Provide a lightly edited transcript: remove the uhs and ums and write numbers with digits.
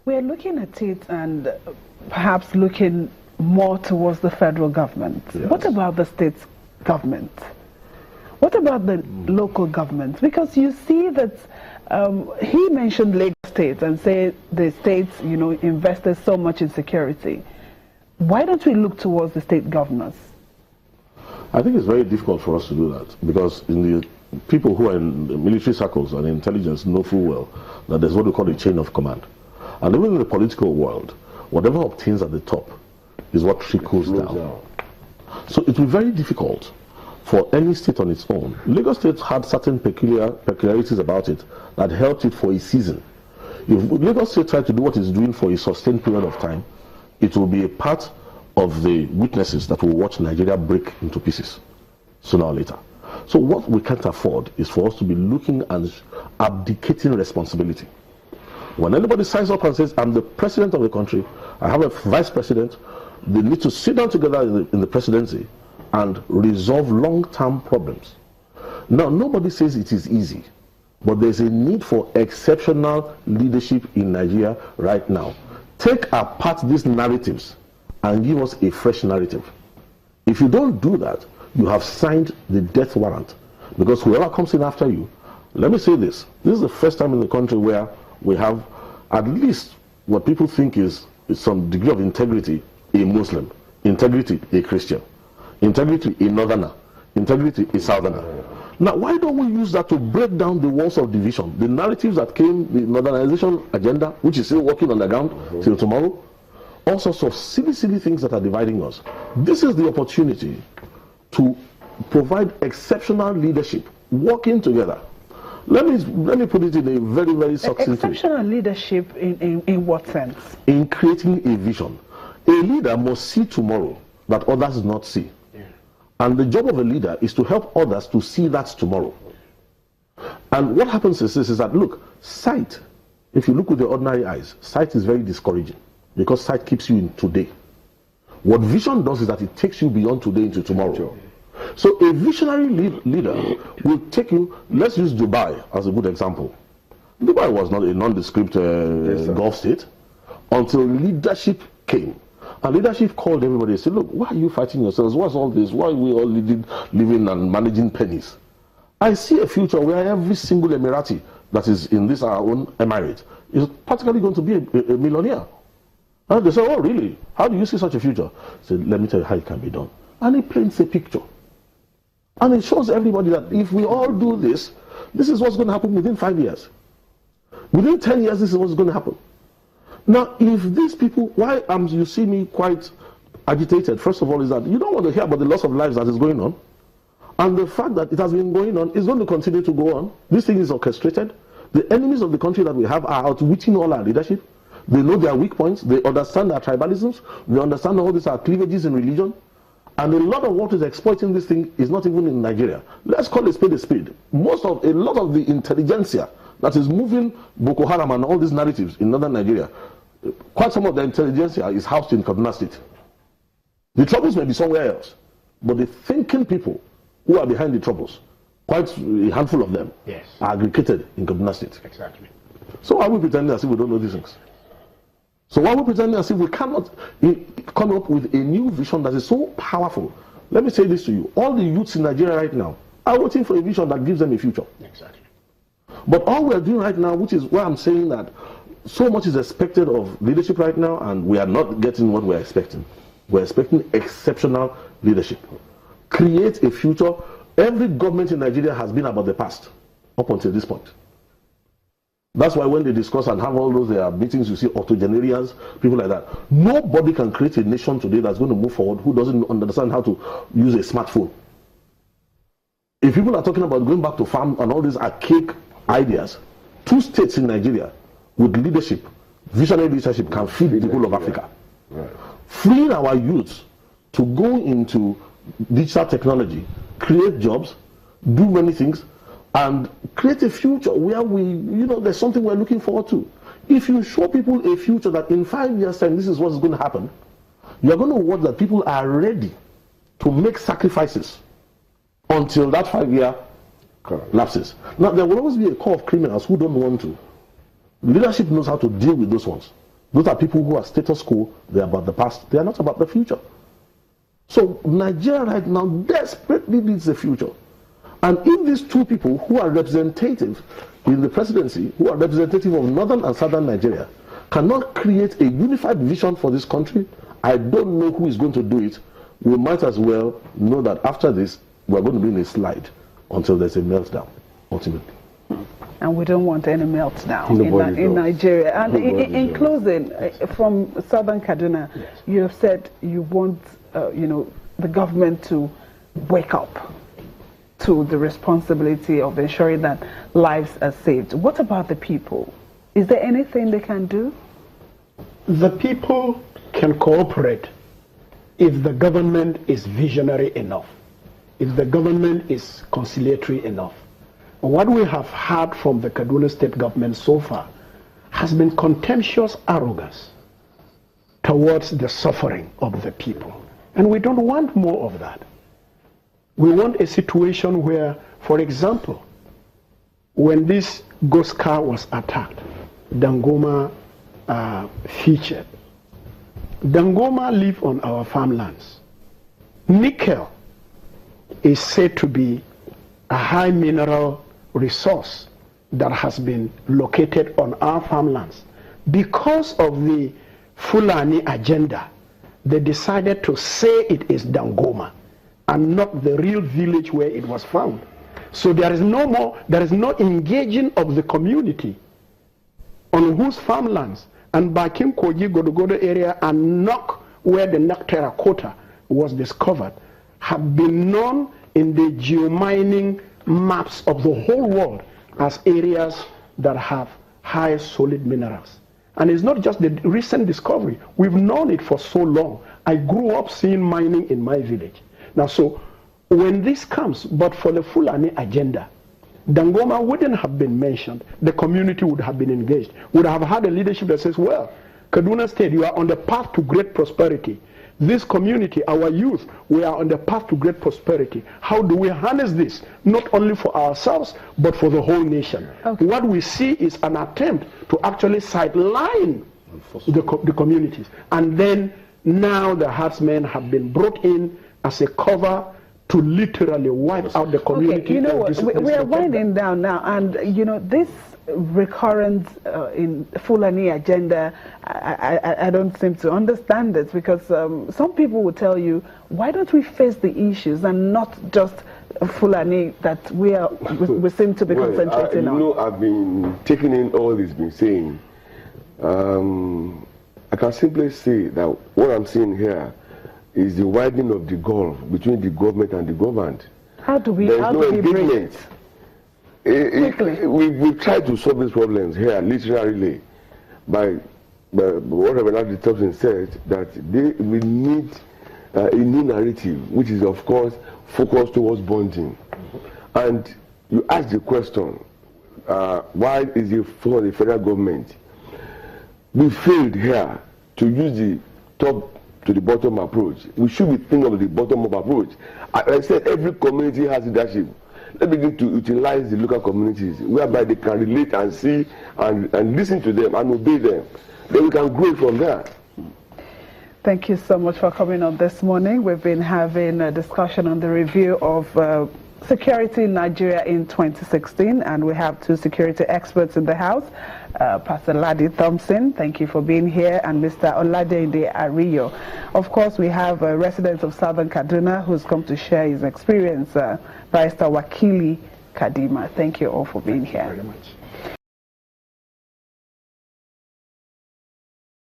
We're looking at it and perhaps looking more towards the federal government. Yes. What about the state government? What about the local government? Because you see that he mentioned Lagos State and said the states, invested so much in security. Why don't we look towards the state governors? I think it's very difficult for us to do that because in the people who are in the military circles and intelligence know full well that there's what we call a chain of command. And even in the political world, whatever obtains at the top is what trickles down. So it will be very difficult for any state on its own. Lagos State had certain peculiarities about it that helped it for a season. If Lagos State tried to do what it's doing for a sustained period of time, it will be a part of the witnesses that will watch Nigeria break into pieces sooner or later. So what we can't afford is for us to be looking and abdicating responsibility. When anybody signs up and says, I'm the president of the country, I have a vice president, they need to sit down together in the presidency and resolve long-term problems. Now, nobody says it is easy, but there's a need for exceptional leadership in Nigeria right now. Take apart these narratives and give us a fresh narrative. If you don't do that, you have signed the death warrant. Because whoever comes in after you, let me say this is the first time in the country where we have at least what people think is some degree of integrity, a Muslim, integrity, a Christian, integrity, a Northerner, integrity, a Southerner. Now, why don't we use that to break down the walls of division, the narratives that came, the modernization agenda, which is still working on the ground till tomorrow, all sorts of silly things that are dividing us. This is the opportunity to provide exceptional leadership, working together. Let me put it in a very, very succinct way. Exceptional leadership in what sense? In creating a vision. A leader must see tomorrow that others do not see. Yeah. And the job of a leader is to help others to see that tomorrow. And what happens is this, is that, look, sight, if you look with the ordinary eyes, sight is very discouraging because sight keeps you in today. What vision does is that it takes you beyond today into tomorrow. Sure. So a visionary leader will take you, let's use Dubai as a good example. Dubai was not a nondescript Gulf state until leadership came. And leadership called everybody and said, look, why are you fighting yourselves? What's all this? Why are we all living and managing pennies? I see a future where every single Emirati that is in this our own emirate is practically going to be a millionaire. And they say, oh really? How do you see such a future? I said, let me tell you how it can be done. And it paints a picture. And it shows everybody that if we all do this, this is what's going to happen within 5 years. Within 10 years, this is what's going to happen. Now, if these people, why you see me quite agitated, first of all, is that you don't want to hear about the loss of lives that is going on. And the fact that it has been going on is going to continue to go on. This thing is orchestrated. The enemies of the country that we have are outwitting all our leadership. They know their weak points. They understand our tribalisms. They understand all these are cleavages in religion. And a lot of what is exploiting this thing is not even in Nigeria. Let's call a spade a spade. A lot of the intelligentsia that is moving Boko Haram and all these narratives in northern Nigeria, quite some of the intelligentsia is housed in Kaduna State. The troubles may be somewhere else, but the thinking people who are behind the troubles, quite a handful of them, yes, are aggregated in Kaduna State. Exactly. So why are we pretending as if we don't know these things? So why are we pretending as if we cannot come up with a new vision that is so powerful? Let me say this to you. All the youths in Nigeria right now are waiting for a vision that gives them a future. Exactly. But all we're doing right now, which is why I'm saying that so much is expected of leadership right now, and we are not getting what we're expecting. We're expecting exceptional leadership. Create a future. Every government in Nigeria has been about the past up until this point. That's why when they discuss and have all those meetings, you see octogenarians, people like that. Nobody can create a nation today that's going to move forward who doesn't understand how to use a smartphone. If people are talking about going back to farm and all these archaic ideas, 2 states in Nigeria with leadership, visionary leadership, can feed the whole of Africa. Right. Freeing our youth to go into digital technology, create jobs, do many things, and create a future where there's something we're looking forward to. If you show people a future that in 5 years' time, this is what's going to happen, you're going to watch that people are ready to make sacrifices until that 5-year lapses. Now, there will always be a core of criminals who don't want to. Leadership knows how to deal with those ones. Those are people who are status quo. They're about the past. They are not about the future. So Nigeria right now desperately needs the future. And if these two people who are representative in the presidency, who are representative of northern and southern Nigeria, cannot create a unified vision for this country, I don't know who is going to do it. We might as well know that after this, we're going to be in a slide until there's a meltdown, ultimately. And we don't want any meltdown in Nigeria. And in closing, from Southern Kaduna, yes, you have said you want the government to wake up to the responsibility of ensuring that lives are saved. What about the people? Is there anything they can do? The people can cooperate if the government is visionary enough, if the government is conciliatory enough. What we have heard from the Kaduna State government so far has been contemptuous arrogance towards the suffering of the people. And we don't want more of that. We want a situation where, for example, when this ghost car was attacked, Dangoma featured. Dangoma live on our farmlands. Nickel is said to be a high mineral resource that has been located on our farmlands. Because of the Fulani agenda, they decided to say it is Dangoma and not the real village where it was found. So there is no engaging of the community on whose farmlands and Bakim Koji Godogodo area and Nok, where the Nok terracotta was discovered, have been known in the geomining maps of the whole world as areas that have high solid minerals. And it's not just the recent discovery. We've known it for so long. I grew up seeing mining in my village. Now, so when this comes, but for the Fulani agenda, Dangoma wouldn't have been mentioned. The community would have been engaged. Would have had a leadership that says, well, Kaduna State, you are on the path to great prosperity. This community, our youth, we are on the path to great prosperity. How do we harness this? Not only for ourselves, but for the whole nation. Okay. What we see is an attempt to actually sideline the communities. And then now the herdsmen have been brought in as a cover to literally wipe out the community. Okay, you know what, we are winding down now, and this recurrent in Fulani agenda, I don't seem to understand it, because some people will tell you, why don't we face the issues and not just Fulani that we seem to be concentrating on? I've been taking in all this been saying. I can simply say that what I'm seeing here is the widening of the gulf between the government and the governed. How do we break it? We've tried to solve these problems here literally by what Reverend Thompson said, that we need a new narrative, which is of course focused towards bonding. And you ask the question, why is it for the federal government? We failed here to use the top to the bottom approach. We should be thinking of the bottom up approach. I said every community has leadership. Let's begin to utilize the local communities whereby they can relate and see and listen to them and obey them. Then we can grow from there. Thank you so much for coming on this morning. We've been having a discussion on the review of security in Nigeria in 2016, and we have two security experts in the house. Pastor Ladi Thompson, thank you for being here, and Mr. Oladende Ariyo. Of course, we have a resident of Southern Kaduna who's come to share his experience, Barrister Wakili Kadima. Thank you all for being here. Thank you very much.